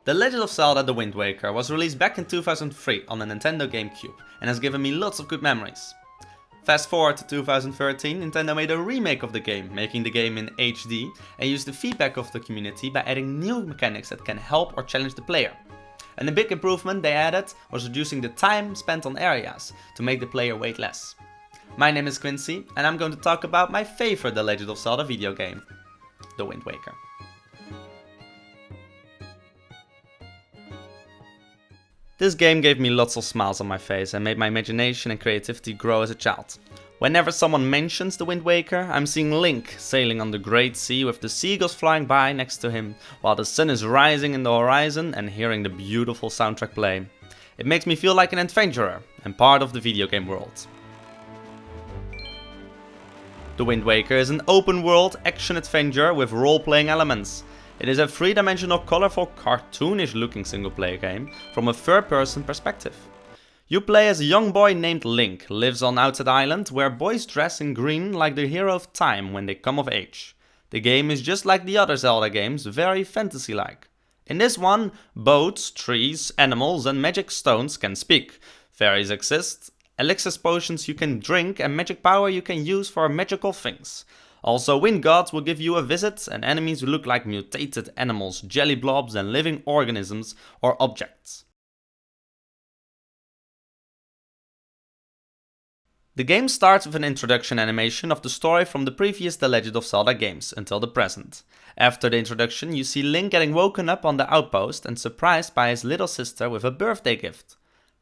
The Legend of Zelda The Wind Waker was released back in 2003 on the Nintendo GameCube and has given me lots of good memories. Fast forward to 2013, Nintendo made a remake of the game, making the game in HD and used the feedback of the community by adding new mechanics that can help or challenge the player. And a big improvement they added was reducing the time spent on areas to make the player wait less. My name is Quincy and I'm going to talk about my favorite The Legend of Zelda video game, The Wind Waker. This game gave me lots of smiles on my face and made my imagination and creativity grow as a child. Whenever someone mentions The Wind Waker, I'm seeing Link sailing on the great sea with the seagulls flying by next to him, while the sun is rising in the horizon and hearing the beautiful soundtrack play. It makes me feel like an adventurer and part of the video game world. The Wind Waker is an open world action adventure with role-playing elements. It is a three-dimensional, colorful, cartoonish looking single-player game from a third-person perspective. You play as a young boy named Link, lives on Outset Island, where boys dress in green like the hero of time when they come of age. The game is just like the other Zelda games, very fantasy-like. In this one, boats, trees, animals and magic stones can speak, fairies exist, elixirs potions you can drink and magic power you can use for magical things. Also, wind gods will give you a visit and enemies look like mutated animals, jelly blobs and living organisms or objects. The game starts with an introduction animation of the story from the previous The Legend of Zelda games until the present. After the introduction, you see Link getting woken up on the outpost and surprised by his little sister with a birthday gift.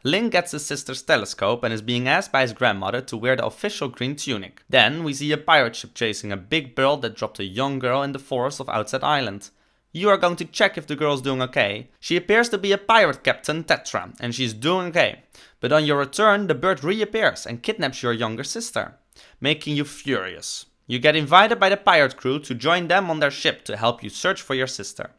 Link gets his sister's telescope and is being asked by his grandmother to wear the official green tunic. Then we see a pirate ship chasing a big bird that dropped a young girl in the forest of Outset Island. You are going to check if the girl's doing okay. She appears to be a pirate captain, Tetra, and she's doing okay. But on your return, the bird reappears and kidnaps your younger sister, making you furious. You get invited by the pirate crew to join them on their ship to help you search for your sister.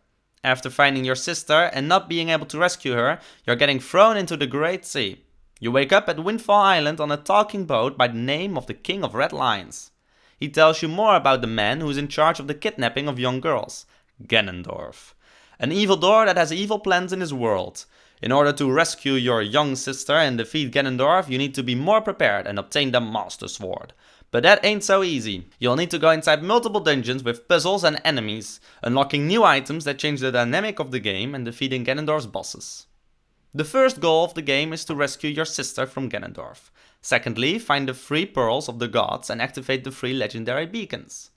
After finding your sister and not being able to rescue her, you're getting thrown into the Great Sea. You wake up at Windfall Island on a talking boat by the name of the King of Red Lions. He tells you more about the man who is in charge of the kidnapping of young girls, Ganondorf. An evil door that has evil plans in his world. In order to rescue your young sister and defeat Ganondorf, you need to be more prepared and obtain the Master Sword. But that ain't so easy. You'll need to go inside multiple dungeons with puzzles and enemies, unlocking new items that change the dynamic of the game and defeating Ganondorf's bosses. The first goal of the game is to rescue your sister from Ganondorf. Secondly, find the 3 pearls of the gods and activate the 3 legendary beacons.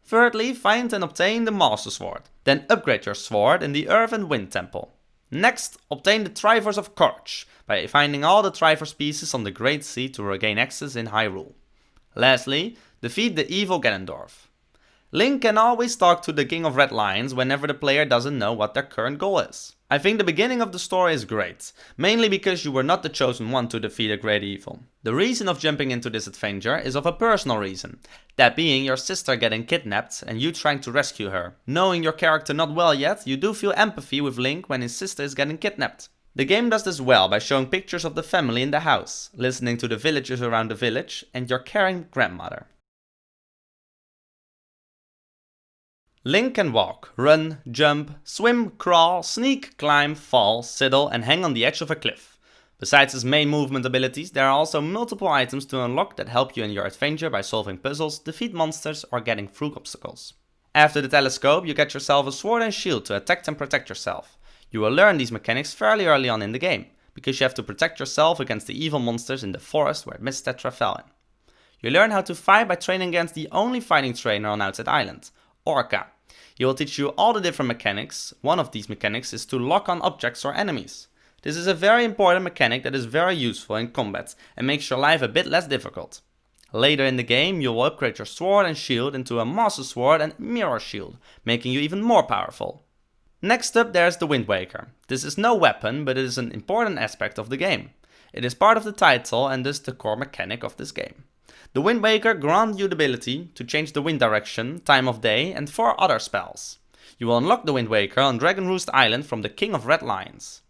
Thirdly, find and obtain the Master Sword. Then upgrade your sword in the Earth and Wind Temple. Next, obtain the Triforce of Courage by finding all the Triforce pieces on the Great Sea to regain access in Hyrule. Lastly, defeat the evil Ganondorf. Link can always talk to the King of Red Lions whenever the player doesn't know what their current goal is. I think the beginning of the story is great, mainly because you were not the chosen one to defeat a great evil. The reason of jumping into this adventure is of a personal reason, that being your sister getting kidnapped and you trying to rescue her. Knowing your character not well yet, you do feel empathy with Link when his sister is getting kidnapped. The game does this well by showing pictures of the family in the house, listening to the villagers around the village, and your caring grandmother. Link can walk, run, jump, swim, crawl, sneak, climb, fall, sidle and hang on the edge of a cliff. Besides his main movement abilities, there are also multiple items to unlock that help you in your adventure by solving puzzles, defeat monsters or getting through obstacles. After the telescope, you get yourself a sword and shield to attack and protect yourself. You will learn these mechanics fairly early on in the game, because you have to protect yourself against the evil monsters in the forest where Miss Tetra fell in. You learn how to fight by training against the only fighting trainer on Outset Island, Orca. He will teach you all the different mechanics. One of these mechanics is to lock on objects or enemies. This is a very important mechanic that is very useful in combat and makes your life a bit less difficult. Later in the game, you will upgrade your sword and shield into a Master Sword and Mirror Shield, making you even more powerful. Next up there's the Wind Waker. This is no weapon, but it is an important aspect of the game. It is part of the title and thus the core mechanic of this game. The Wind Waker grants you the ability to change the wind direction, time of day and 4 other spells. You will unlock the Wind Waker on Dragon Roost Island from the King of Red Lions.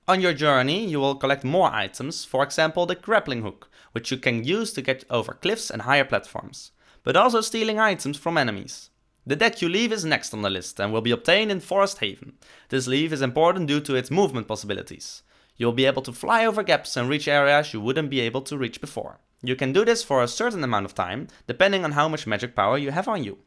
On your journey you will collect more items, for example the grappling hook, which you can use to get over cliffs and higher platforms, but also stealing items from enemies. The deck you leave is next on the list and will be obtained in Forest Haven. This leave is important due to its movement possibilities. You'll be able to fly over gaps and reach areas you wouldn't be able to reach before. You can do this for a certain amount of time, depending on how much magic power you have on you.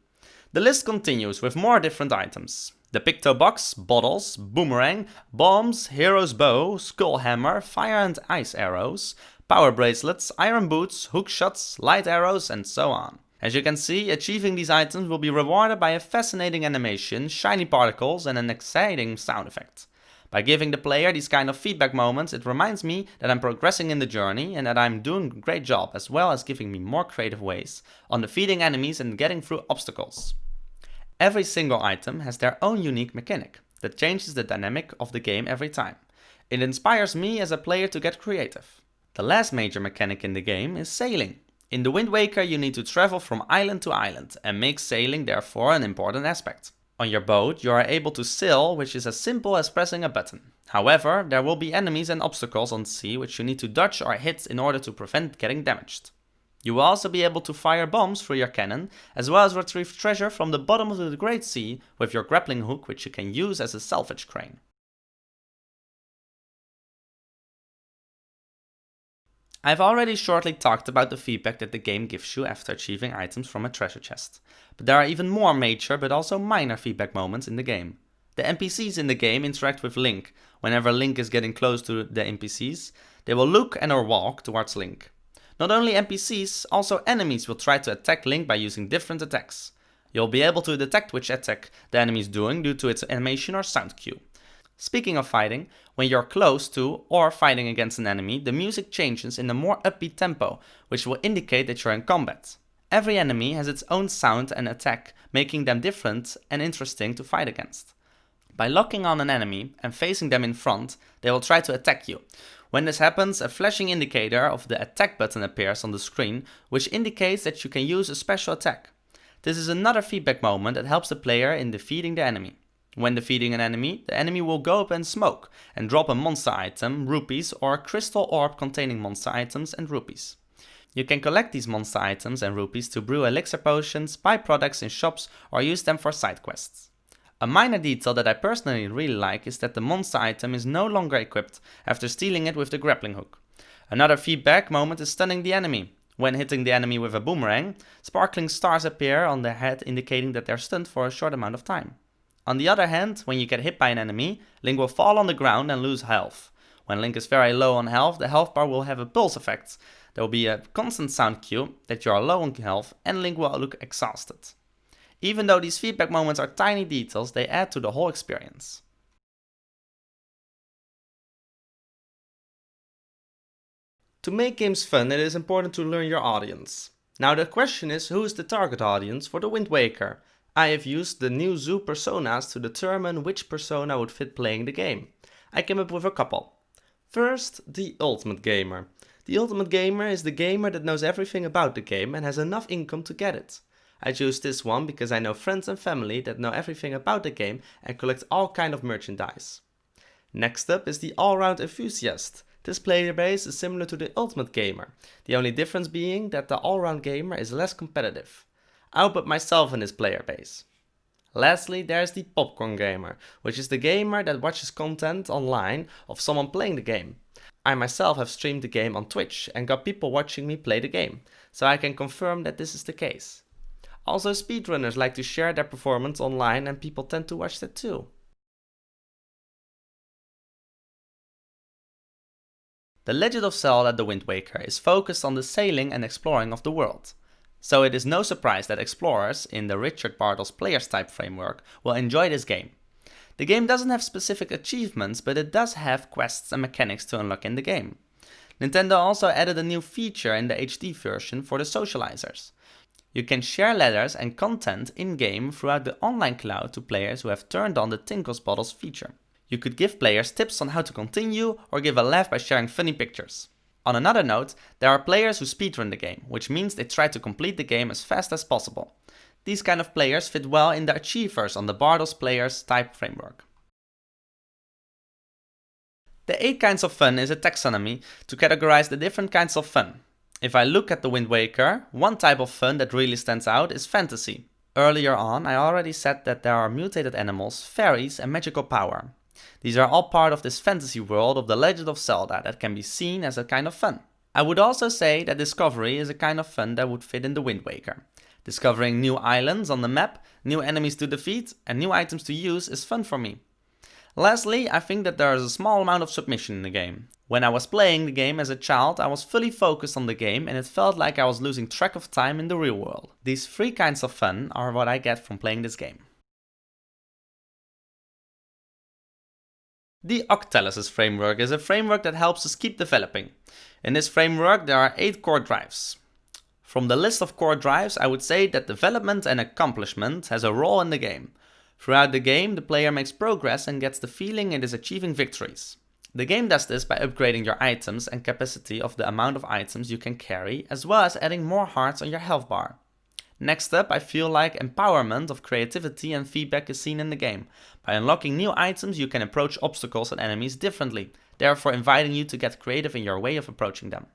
The list continues with more different items. The Picto Box, bottles, boomerang, bombs, hero's bow, skull hammer, fire and ice arrows, power bracelets, iron boots, hook shots, light arrows, and so on. As you can see, achieving these items will be rewarded by a fascinating animation, shiny particles, and an exciting sound effect. By giving the player these kind of feedback moments, it reminds me that I'm progressing in the journey and that I'm doing a great job, as well as giving me more creative ways on defeating enemies and getting through obstacles. Every single item has their own unique mechanic that changes the dynamic of the game every time. It inspires me as a player to get creative. The last major mechanic in the game is sailing. In the Wind Waker you need to travel from island to island and make sailing therefore an important aspect. On your boat you are able to sail, which is as simple as pressing a button. However, there will be enemies and obstacles on the sea which you need to dodge or hit in order to prevent getting damaged. You will also be able to fire bombs through your cannon, as well as retrieve treasure from the bottom of the Great Sea with your grappling hook, which you can use as a salvage crane. I've already shortly talked about the feedback that the game gives you after achieving items from a treasure chest. But there are even more major but also minor feedback moments in the game. The NPCs in the game interact with Link. Whenever Link is getting close to the NPCs, they will look and or walk towards Link. Not only NPCs, also enemies will try to attack Link by using different attacks. You'll be able to detect which attack the enemy is doing due to its animation or sound cue. Speaking of fighting, when you're close to or fighting against an enemy, the music changes in a more upbeat tempo, which will indicate that you're in combat. Every enemy has its own sound and attack, making them different and interesting to fight against. By locking on an enemy and facing them in front, they will try to attack you. When this happens, a flashing indicator of the attack button appears on the screen, which indicates that you can use a special attack. This is another feedback moment that helps the player in defeating the enemy. When defeating an enemy, the enemy will go up in smoke and drop a monster item, rupees, or a crystal orb containing monster items and rupees. You can collect these monster items and rupees to brew elixir potions, buy products in shops, or use them for side quests. A minor detail that I personally really like is that the monster item is no longer equipped after stealing it with the grappling hook. Another feedback moment is stunning the enemy. When hitting the enemy with a boomerang, sparkling stars appear on their head indicating that they're stunned for a short amount of time. On the other hand, when you get hit by an enemy, Link will fall on the ground and lose health. When Link is very low on health, the health bar will have a pulse effect. There will be a constant sound cue that you are low on health and Link will look exhausted. Even though these feedback moments are tiny details, they add to the whole experience. To make games fun, it is important to learn your audience. Now the question is, who is the target audience for the Wind Waker? I have used the new zoo personas to determine which persona would fit playing the game. I came up with a couple. First, the Ultimate Gamer. The Ultimate Gamer is the gamer that knows everything about the game and has enough income to get it. I chose this one because I know friends and family that know everything about the game and collect all kind of merchandise. Next up is the All-Round Enthusiast. This player base is similar to the Ultimate Gamer, the only difference being that the All-Round Gamer is less competitive. I'll put myself in this player base. Lastly, there's the Popcorn Gamer, which is the gamer that watches content online of someone playing the game. I myself have streamed the game on Twitch and got people watching me play the game, so I can confirm that this is the case. Also, speedrunners like to share their performance online and people tend to watch that too. The Legend of Zelda The Wind Waker is focused on the sailing and exploring of the world. So it is no surprise that explorers in the Richard Bartle's Players Type framework will enjoy this game. The game doesn't have specific achievements, but it does have quests and mechanics to unlock in the game. Nintendo also added a new feature in the HD version for the socializers. You can share letters and content in-game throughout the online cloud to players who have turned on the Tinkles Bottles feature. You could give players tips on how to continue or give a laugh by sharing funny pictures. On another note, there are players who speedrun the game, which means they try to complete the game as fast as possible. These kind of players fit well in the Achievers on the Bartle's Players Type framework. The 8 kinds of fun is a taxonomy to categorize the different kinds of fun. If I look at the Wind Waker, one type of fun that really stands out is fantasy. Earlier on, I already said that there are mutated animals, fairies, and magical power. These are all part of this fantasy world of The Legend of Zelda that can be seen as a kind of fun. I would also say that discovery is a kind of fun that would fit in the Wind Waker. Discovering new islands on the map, new enemies to defeat, and new items to use is fun for me. Lastly, I think that there is a small amount of submission in the game. When I was playing the game as a child, I was fully focused on the game and it felt like I was losing track of time in the real world. These three kinds of fun are what I get from playing this game. The Octalysis framework is a framework that helps us keep developing. In this framework there are 8 core drives. From the list of core drives, I would say that development and accomplishment has a role in the game. Throughout the game, the player makes progress and gets the feeling it is achieving victories. The game does this by upgrading your items and capacity of the amount of items you can carry, as well as adding more hearts on your health bar. Next up, I feel like empowerment of creativity and feedback is seen in the game. By unlocking new items, you can approach obstacles and enemies differently, therefore inviting you to get creative in your way of approaching them.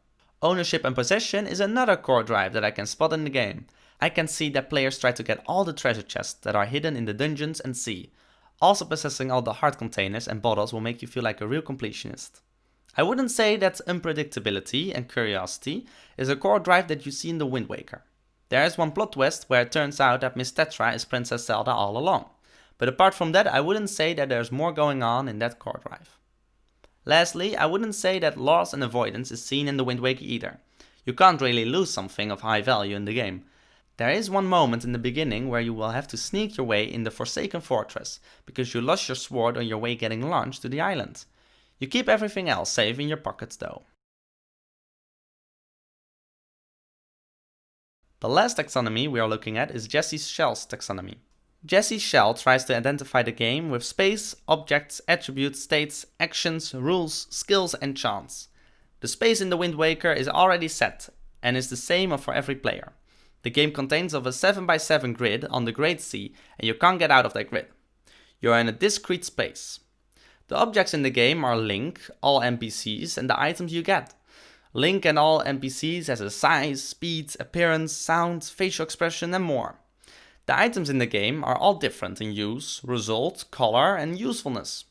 Ownership and possession is another core drive that I can spot in the game. I can see that players try to get all the treasure chests that are hidden in the dungeons and sea. Also possessing all the heart containers and bottles will make you feel like a real completionist. I wouldn't say that unpredictability and curiosity is a core drive that you see in the Wind Waker. There is one plot twist where it turns out that Miss Tetra is Princess Zelda all along. But apart from that, I wouldn't say that there's more going on in that core drive. Lastly, I wouldn't say that loss and avoidance is seen in the Wind Waker either. You can't really lose something of high value in the game. There is one moment in the beginning where you will have to sneak your way in the Forsaken Fortress, because you lost your sword on your way getting launched to the island. You keep everything else safe in your pockets though. The last taxonomy we are looking at is Jesse Shell's taxonomy. Jesse Shell tries to identify the game with space, objects, attributes, states, actions, rules, skills and chants. The space in the Wind Waker is already set and is the same for every player. The game contains of a 7x7 grid on the Great Sea and you can't get out of that grid. You are in a discrete space. The objects in the game are Link, all NPCs and the items you get. Link and all NPCs has a size, speed, appearance, sound, facial expression and more. The items in the game are all different in use, result, color and usefulness.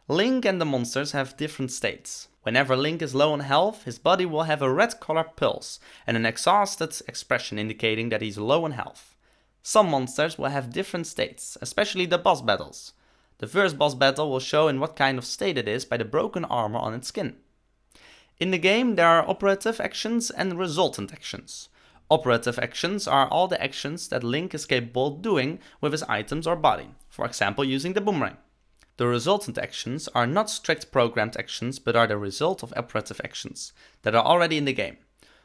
Link and the monsters have different states. Whenever Link is low on health, his body will have a red color pulse and an exhausted expression indicating that he's low on health. Some monsters will have different states, especially the boss battles. The first boss battle will show in what kind of state it is by the broken armor on its skin. In the game there are operative actions and resultant actions. Operative actions are all the actions that Link is capable of doing with his items or body, for example using the boomerang. The resultant actions are not strict programmed actions but are the result of operative actions that are already in the game.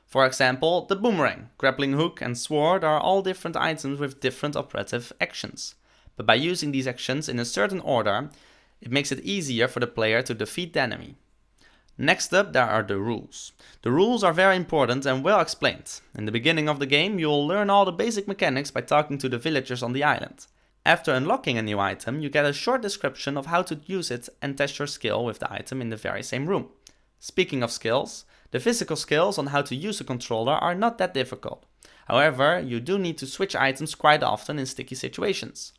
For example, the boomerang, grappling hook and sword are all different items with different operative actions. But by using these actions in a certain order, it makes it easier for the player to defeat the enemy. Next up there are the rules. The rules are very important and well explained. In the beginning of the game you will learn all the basic mechanics by talking to the villagers on the island. After unlocking a new item you get a short description of how to use it and test your skill with the item in the very same room. Speaking of skills, the physical skills on how to use a controller are not that difficult. However, you do need to switch items quite often in sticky situations.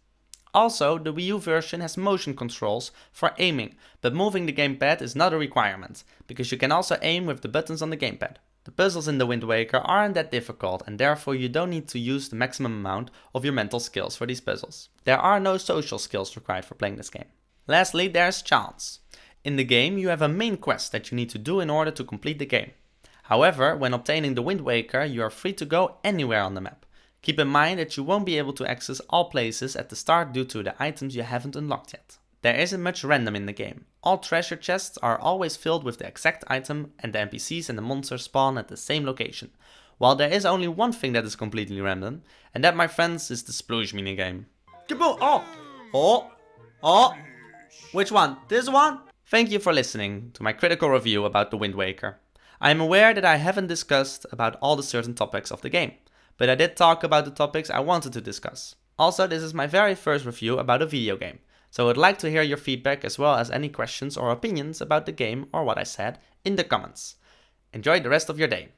Also, the Wii U version has motion controls for aiming, but moving the gamepad is not a requirement, because you can also aim with the buttons on the gamepad. The puzzles in the Wind Waker aren't that difficult and therefore you don't need to use the maximum amount of your mental skills for these puzzles. There are no social skills required for playing this game. Lastly, there's chance. In the game you have a main quest that you need to do in order to complete the game. However, when obtaining the Wind Waker you are free to go anywhere on the map. Keep in mind that you won't be able to access all places at the start due to the items you haven't unlocked yet. There isn't much random in the game. All treasure chests are always filled with the exact item and the NPCs and the monsters spawn at the same location. While there is only one thing that is completely random, and that my friends is the sploosh minigame. Kaboom! Oh! Which one? This one? Thank you for listening to my critical review about the Wind Waker. I am aware that I haven't discussed about all the certain topics of the game. But I did talk about the topics I wanted to discuss. Also, this is my very first review about a video game, so I would like to hear your feedback as well as any questions or opinions about the game or what I said in the comments. Enjoy the rest of your day.